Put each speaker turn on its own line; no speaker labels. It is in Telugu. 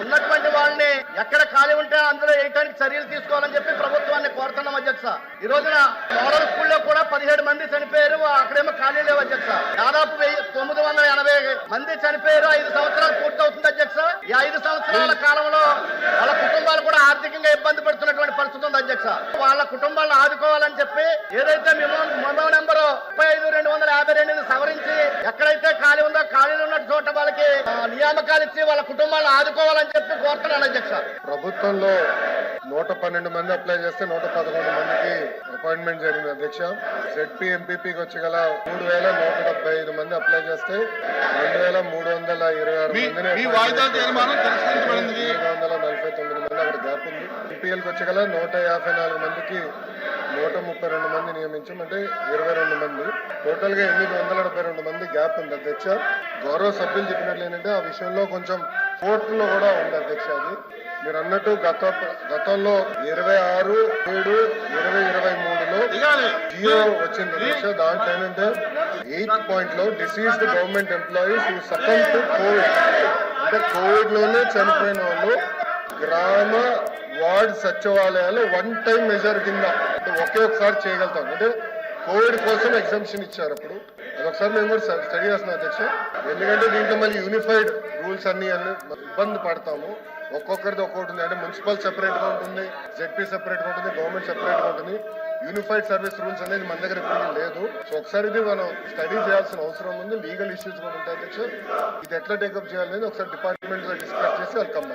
ఉన్నటువంటి వాళ్ళని ఎక్కడ ఖాళీ ఉంటే అందులో వేయడానికి చర్యలు తీసుకోవాలని చెప్పి ప్రభుత్వాన్ని కోరుతున్నాం అధ్యక్ష. ఈ రోజున మోడల్ స్కూల్లో కూడా 17 మంది చనిపోయారు, అక్కడేమో ఖాళీ లేవు అధ్యక్ష. దాదాపు 980 మంది చనిపోయారు. 5 సంవత్సరాలు పూర్తవుతుంది అధ్యక్ష. ఈ 5 సంవత్సరాల కాలంలో వాళ్ళ కుటుంబాలు కూడా ఆర్థికంగా ఇబ్బంది పడుతున్నటువంటి పరిస్థితి ఉంది అధ్యక్ష. వాళ్ళ కుటుంబాలను ఆదుకోవాలని చెప్పి ఏదైతే మెమో నెంబరు 35/252 సవరించి ఎక్కడైతే ఖాళీ ఉందో ఖాళీలు ఉన్న చోట వాళ్ళకి నియామకాలు ఇచ్చి వాళ్ళ కుటుంబాలను ఆదుకోవాలని చెప్పి కోరుతున్నాను అధ్యక్ష.
ప్రభుత్వంలో 112 మంది అప్లై చేస్తే 111 మందికి అపాయింట్మెంట్ జరిగింది అధ్యక్ష. ZP ఎంపీపీకి వచ్చి గల 3175 మంది అప్లై చేస్తే 2326 మందిని 249 మంది అక్కడ గ్యాప్ ఉంది. ఎంపీఎల్కి వచ్చి గల 154 మందికి 132 మంది నియమించాం, అంటే 22 మంది. టోటల్ గా 872 మంది గ్యాప్ ఉంది అధ్యక్ష. గౌరవ సభ్యులు చెప్పినట్లు ఏంటంటే ఆ విషయంలో కొంచెం కోర్టులో కూడా ఉంది అధ్యక్ష. అది మీరు అన్నట్టు గతంలో 26/7/2023లో జియో వచ్చింది అధ్యక్ష. దాంట్లో ఏంటంటే 8th పాయింట్ లో deceased government employees who succumb to covid, అంటే కోవిడ్ లోనే చనిపోయిన వాళ్ళు గ్రామ వార్డ్ సచివాలయాలు 1 టైం మెజర్ కింద ఒకే ఒకసారి చేయగలుగుతాం. అంటే కోవిడ్ కోసం ఎగ్జామ్షన్ ఇచ్చారు. అప్పుడు అదొకసారి మేము కూడా స్టడీ చేస్తున్నాం అధ్యక్ష. ఎందుకంటే దీంట్లో మళ్ళీ యూనిఫైడ్ రూల్స్ అన్ని ఇబ్బంది పడతాము. ఒక్కొక్కరిది ఒక్కొక్కటి ఉంది. అంటే మున్సిపల్ సెపరేట్ గా ఉంటుంది, ZP సెపరేట్ గా ఉంటుంది, గవర్నమెంట్ సెపరేట్ గా ఉంటుంది. యూనిఫైడ్ సర్వీస్ రూల్స్ అనేది మన దగ్గర ఇప్పుడు లేదు. సో ఒకసారి ఇది మనం స్టడీ చేయాల్సిన అవసరం ఉంది. లీగల్ ఇష్యూస్ కూడా ఉంటాయి అధ్యక్ష. ఇది ఎట్లా టేకప్ చేయాలనేది ఒకసారి డిపార్ట్మెంట్ లో డిస్కస్ చేసి వెల్కమ్.